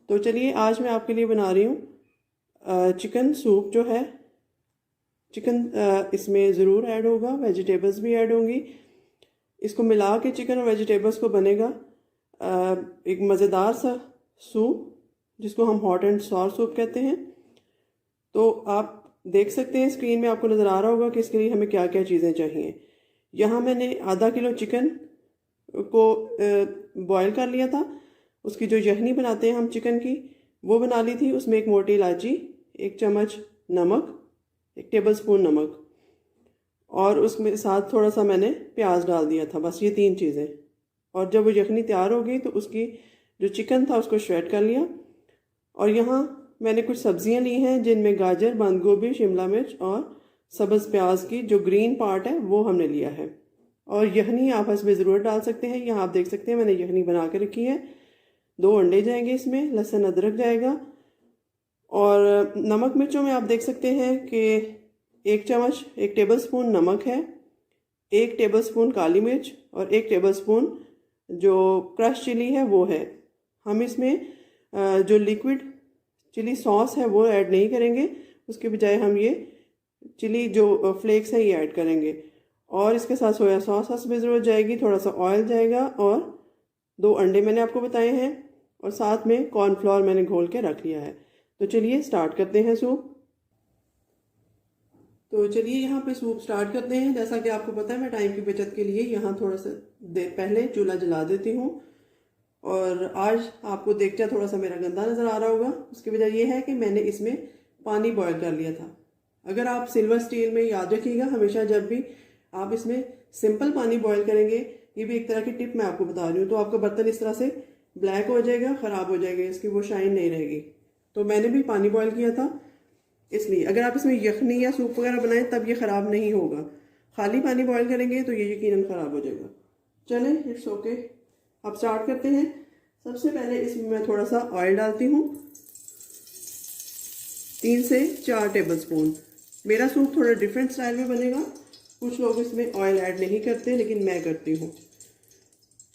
तो चलिए आज मैं आपके लिए बना रही हूँ चिकन सूप जो है। चिकन इसमें ज़रूर ऐड होगा, वेजिटेबल्स भी ऐड होंगी। इसको मिला के चिकन और वेजिटेबल्स को बनेगा एक मज़ेदार सा सूप जिसको हम हॉट एंड सॉर सूप कहते हैं। तो आप देख सकते हैं स्क्रीन में आपको नज़र आ रहा होगा कि इसके लिए हमें क्या क्या चीज़ें चाहिए। यहाँ मैंने आधा किलो चिकन को बॉयल कर लिया था। उसकी जो यखनी बनाते हैं हम चिकन की, वो बना ली थी। उसमें एक मोटी इलायची, एक चम्मच नमक, एक टेबलस्पून नमक, और उसमें साथ थोड़ा सा मैंने प्याज डाल दिया था। बस ये 3 चीज़ें। और जब वो यखनी तैयार हो गई तो उसकी जो चिकन था उसको श्रेड कर लिया। और यहाँ मैंने कुछ सब्जियां ली हैं जिनमें गाजर, बंद गोभी, शिमला मिर्च और सब्ज़ प्याज की जो ग्रीन पार्ट है वो हमने लिया है। और यखनी आप इसमें ज़रूर डाल सकते हैं। यहाँ आप देख सकते हैं मैंने यखनी बना के रखी है। 2 अंडे जाएंगे इसमें, लहसुन अदरक जाएगा। और नमक मिर्चों में आप देख सकते हैं कि 1 चम्मच, 1 टेबलस्पून नमक है, 1 टेबलस्पून काली मिर्च और 1 टेबलस्पून जो क्रश चिली है वो है। हम इसमें जो लिक्विड चिली सॉस है वो ऐड नहीं करेंगे, उसके बजाय हम ये चिली जो फ्लेक्स हैं ये ऐड करेंगे। और इसके साथ सोया सॉस भी ज़रूरत जाएगी, थोड़ा सा ऑयल जाएगा, और 2 अंडे मैंने आपको बताए हैं, और साथ में कॉर्नफ्लोर मैंने घोल के रख लिया है। तो चलिए स्टार्ट करते हैं सूप। तो चलिए यहाँ पे सूप स्टार्ट करते हैं। जैसा कि आपको पता है मैं टाइम की बचत के लिए यहाँ थोड़ा सा देर पहले चूल्हा जला देती हूँ। और आज आपको देखकर थोड़ा सा मेरा गंदा नज़र आ रहा होगा। उसकी वजह यह है कि मैंने इसमें पानी बॉयल कर लिया था। अगर आप सिल्वर स्टील में, याद रखिएगा हमेशा जब भी आप इसमें सिंपल पानी बॉयल करेंगे, ये भी एक तरह की टिप मैं आपको बता रही हूँ, तो आपका बर्तन इस तरह से ब्लैक हो जाएगा, ख़राब हो जाएगा, इसकी वो शाइन नहीं रहेगी। तो मैंने भी पानी बॉयल किया था, इसलिए अगर आप इसमें यखनी या सूप वगैरह बनाएं तब ये ख़राब नहीं होगा। खाली पानी बॉयल करेंगे तो ये यकीनन ख़राब हो जाएगा। चलें, इट्स ओके। अब स्टार्ट करते हैं। सबसे पहले इसमें मैं थोड़ा सा ऑयल डालती हूँ, 3 से 4 टेबलस्पून। मेरा सूप थोड़ा डिफरेंट स्टाइल में बनेगा। कुछ लोग इसमें ऑयल ऐड नहीं करते लेकिन मैं करती हूँ।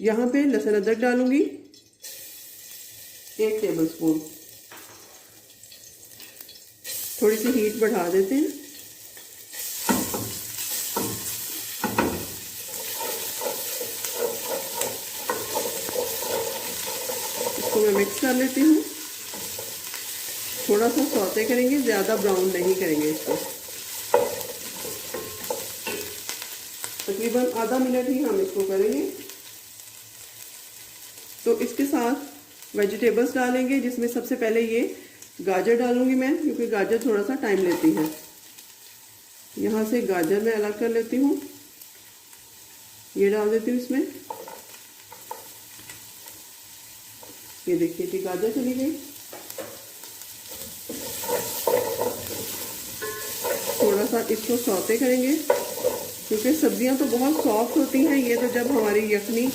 यहाँ पे लहसुन अदरक डालूंगी 1 टेबलस्पून। थोड़ी सी हीट बढ़ा देते हैं। इसको मैं मिक्स कर लेती हूँ। थोड़ा सा सौते करेंगे, ज़्यादा ब्राउन नहीं करेंगे इसको। तकरीबन आधा मिनट ही हम इसको करेंगे। तो इसके साथ वेजिटेबल्स डालेंगे, जिसमें सबसे पहले ये गाजर डालूंगी मैं, क्योंकि गाजर थोड़ा सा टाइम लेती है। यहाँ से गाजर मैं अलग कर लेती हूँ, ये डाल देती हूँ इसमें। ये देखिए कि गाजर चली गई। थोड़ा सा इसको सौते करेंगे, क्योंकि सब्जियां तो बहुत सॉफ्ट होती हैं। ये तो जब हमारी यखनी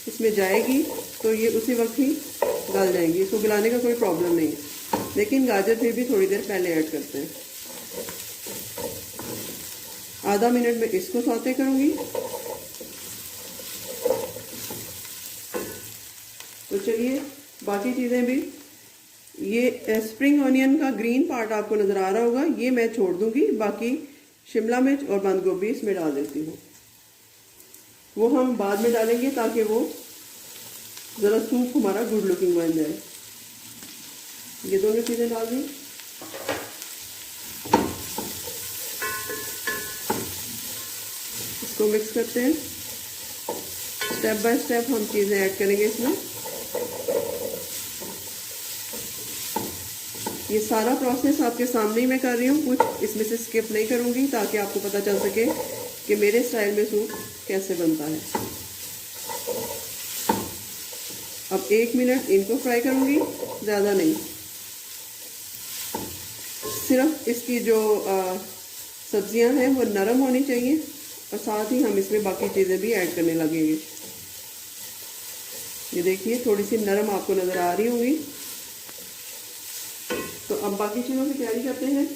इसमें जाएगी तो ये उसी वक्त ही गल जाएंगी, इसको गलाने का कोई प्रॉब्लम नहीं है। लेकिन गाजर फिर भी थोड़ी देर पहले ऐड करते हैं। आधा मिनट में इसको सौते करूंगी। तो चलिए बाकी चीज़ें भी, ये स्प्रिंग ऑनियन का ग्रीन पार्ट आपको नज़र आ रहा होगा, ये मैं छोड़ दूंगी। बाकी शिमला मिर्च और बंद गोभी इसमें डाल देती हूँ। वो हम बाद में डालेंगे ताकि वो ज़रा सूप हमारा गुड लुकिंग बन जाए। ये दोनों चीज़ें डाल दी। इसको मिक्स करते हैं। स्टेप बाय स्टेप हम चीज़ें ऐड करेंगे इसमें। ये सारा प्रोसेस आपके सामने ही मैं कर रही हूँ, कुछ इसमें से स्किप नहीं करूँगी, ताकि आपको पता चल सके कि मेरे स्टाइल में सूप कैसे बनता है। अब 1 मिनट इनको फ्राई करूँगी, ज़्यादा नहीं। सिर्फ इसकी जो सब्जियां हैं वो नरम होनी चाहिए, और साथ ही हम इसमें बाकी चीज़ें भी ऐड करने लगेंगे। ये देखिए थोड़ी सी नरम आपको नज़र आ रही होंगी। तो अब बाकी चीज़ों की तैयारी करते हैं।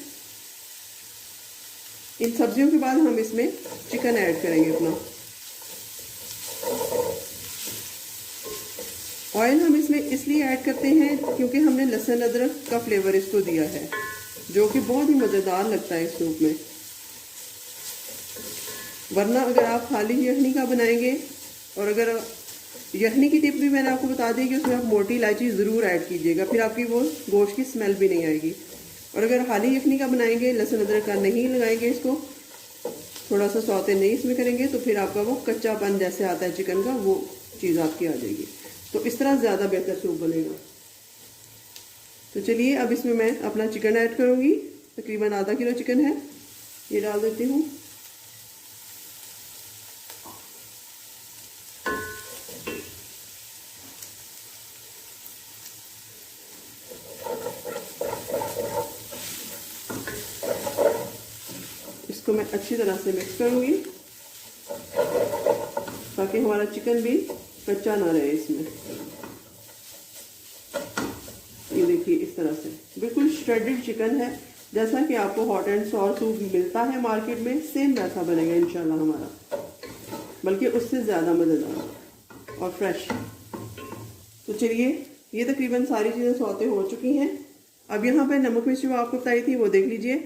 इन सब्जियों के बाद हम इसमें चिकन ऐड करेंगे अपना। ऑयल हम इसमें इसलिए ऐड करते हैं क्योंकि हमने लहसुन अदरक का फ्लेवर इसको दिया है, जो कि बहुत ही मज़ेदार लगता है इस सूप में। वरना अगर आप खाली यखनी का बनाएंगे, और अगर यखनी की टिप भी मैंने आपको बता दी कि उसमें आप मोटी इलायची ज़रूर ऐड कीजिएगा, फिर आपकी वो गोश्त की स्मेल भी नहीं आएगी। और अगर खाली यखनी का बनाएंगे, लहसुन अदरक का नहीं लगाएंगे, इसको थोड़ा सा सौते नहीं इसमें करेंगे, तो फिर आपका वो कच्चापन जैसे आता है चिकन का, वो चीज़ आपकी आ जाएगी। तो इस तरह ज़्यादा बेहतर सूप बनेगा। तो चलिए अब इसमें मैं अपना चिकन ऐड करूँगी। तकरीबन आधा किलो चिकन है, ये डाल देती हूँ। इसको मैं अच्छी तरह से मिक्स करूँगी ताकि हमारा चिकन भी कच्चा ना रहे इसमें। ये देखिए इस तरह से बिल्कुल श्रेडेड चिकन है, जैसा कि आपको हॉट एंड सॉर सूप मिलता है मार्केट में, सेम वैसा बनेगा इंशाल्लाह हमारा, बल्कि उससे ज़्यादा मज़ेदार और फ्रेश। तो चलिए ये तकरीबन सारी चीज़ें सौते हो चुकी हैं। अब यहाँ पे नमक मिर्च जो आपको बताई थी वो देख लीजिए।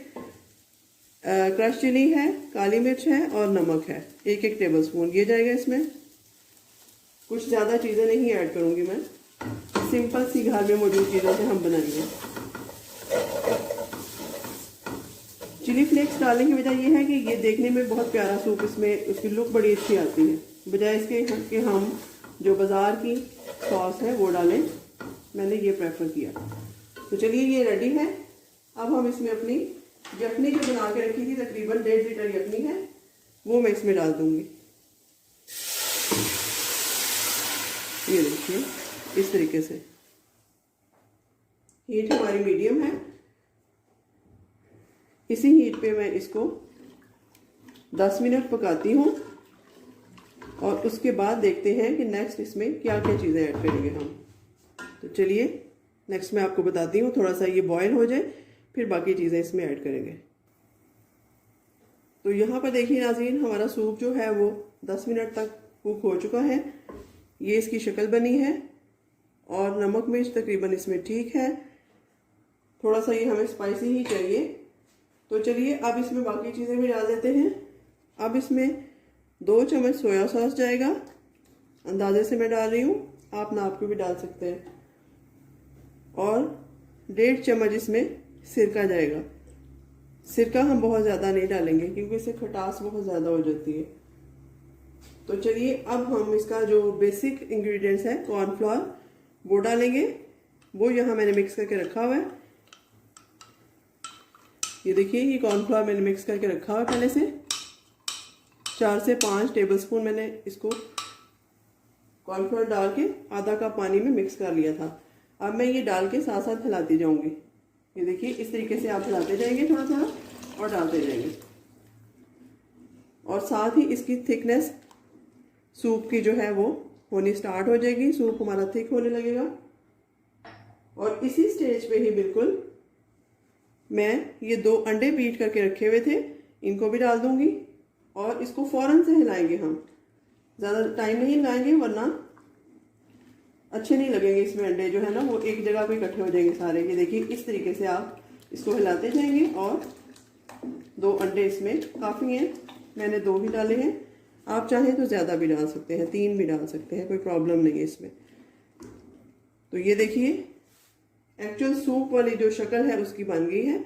क्रश चिली है, काली मिर्च है और नमक है, 1-1 टेबल स्पून ये जाएगा इसमें। कुछ ज़्यादा चीज़ें नहीं ऐड करूँगी मैं, सिंपल सी घर में मौजूद चीज़ों से हम बनाएंगे। चिली फ्लेक्स डालने की वजह यह है कि ये देखने में बहुत प्यारा सूप, इसमें उसकी लुक बड़ी अच्छी आती है, बजाय इसके कि हम जो बाज़ार की सॉस है वो डालें। मैंने ये प्रेफर किया। तो चलिए ये रेडी है। अब हम इसमें अपनी यखनी जो बना के रखी थी, तकरीबन 1.5 लीटर यखनी है, वो मैं इसमें डाल दूंगी। ये देखिए इस तरीके से। हीट हमारी मीडियम है, इसी हीट पे मैं इसको 10 मिनट पकाती हूँ और उसके बाद देखते हैं कि नेक्स्ट इसमें क्या क्या चीज़ें ऐड करेंगे हम। तो चलिए नेक्स्ट मैं आपको बताती हूँ। थोड़ा सा ये बॉयल हो जाए फिर बाकी चीज़ें इसमें ऐड करेंगे। तो यहाँ पर देखिए नाज़रीन, हमारा सूप जो है वो 10 मिनट तक कुक हो चुका है। ये इसकी शक्ल बनी है और नमक मिर्च तकरीबन इसमें ठीक है। थोड़ा सा ये हमें स्पाइसी ही चाहिए। तो चलिए अब इसमें बाकी चीज़ें भी डाल देते हैं। अब इसमें 2 चम्मच सोया सॉस जाएगा, अंदाजे से मैं डाल रही हूँ, आप नाप के भी डाल सकते हैं। और 1.5 चम्मच इसमें सिरका जाएगा। सिरका हम बहुत ज़्यादा नहीं डालेंगे क्योंकि इससे खटास बहुत ज़्यादा हो जाती है। तो चलिए अब हम इसका जो बेसिक इंग्रेडिएंट्स है, कॉर्नफ्लोर, वो डालेंगे। वो यहाँ मैंने मिक्स करके रखा हुआ है। ये देखिए ये कॉर्नफ्लोर मैंने मिक्स करके रखा हुआ है पहले से। 4 से 5 टेबल स्पून मैंने इसको कॉर्नफ्लोर डाल के आधा कप पानी में मिक्स कर लिया था। अब मैं ये डाल के साथ साथ हिलाती जाऊंगी। ये देखिए इस तरीके से आप हिलाते जाएंगे थोड़ा थोड़ा और डालते जाएंगे। और साथ ही इसकी थिकनेस सूप की जो है वो होनी स्टार्ट हो जाएगी। सूप हमारा थिक होने लगेगा और इसी स्टेज पे ही बिल्कुल मैं ये 2 अंडे बीट करके रखे हुए थे, इनको भी डाल दूंगी और इसको फौरन से हिलाएंगे। हम ज़्यादा टाइम नहीं हिलाएंगे वरना अच्छे नहीं लगेंगे। इसमें अंडे जो है ना वो एक जगह पे इकट्ठे हो जाएंगे सारे। ये देखिए इस तरीके से आप इसको हिलाते जाएंगे। और 2 अंडे इसमें काफ़ी हैं, मैंने 2 ही डाले हैं। आप चाहें तो ज़्यादा भी डाल सकते हैं, 3 भी डाल सकते हैं, कोई प्रॉब्लम नहीं है इसमें। तो ये देखिए एक्चुअल सूप वाली जो शक्ल है उसकी बन गई है।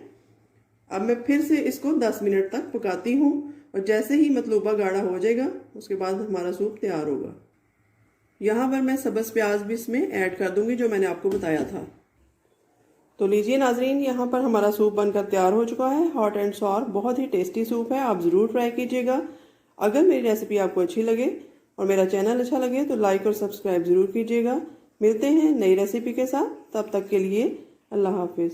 अब मैं फिर से इसको 10 मिनट तक पकाती हूँ और जैसे ही मतलूबा गाढ़ा हो जाएगा उसके बाद हमारा सूप तैयार होगा। यहाँ पर मैं सब्ज़ प्याज भी इसमें ऐड कर दूंगी जो मैंने आपको बताया था। तो लीजिए नाजरीन, यहाँ पर हमारा सूप बनकर तैयार हो चुका है। हॉट एंड सॉर बहुत ही टेस्टी सूप है, आप ज़रूर ट्राई कीजिएगा। अगर मेरी रेसिपी आपको अच्छी लगे और मेरा चैनल अच्छा लगे तो लाइक और सब्सक्राइब ज़रूर कीजिएगा। मिलते हैं नई रेसिपी के साथ, तब तक के लिए अल्लाह हाफिज़।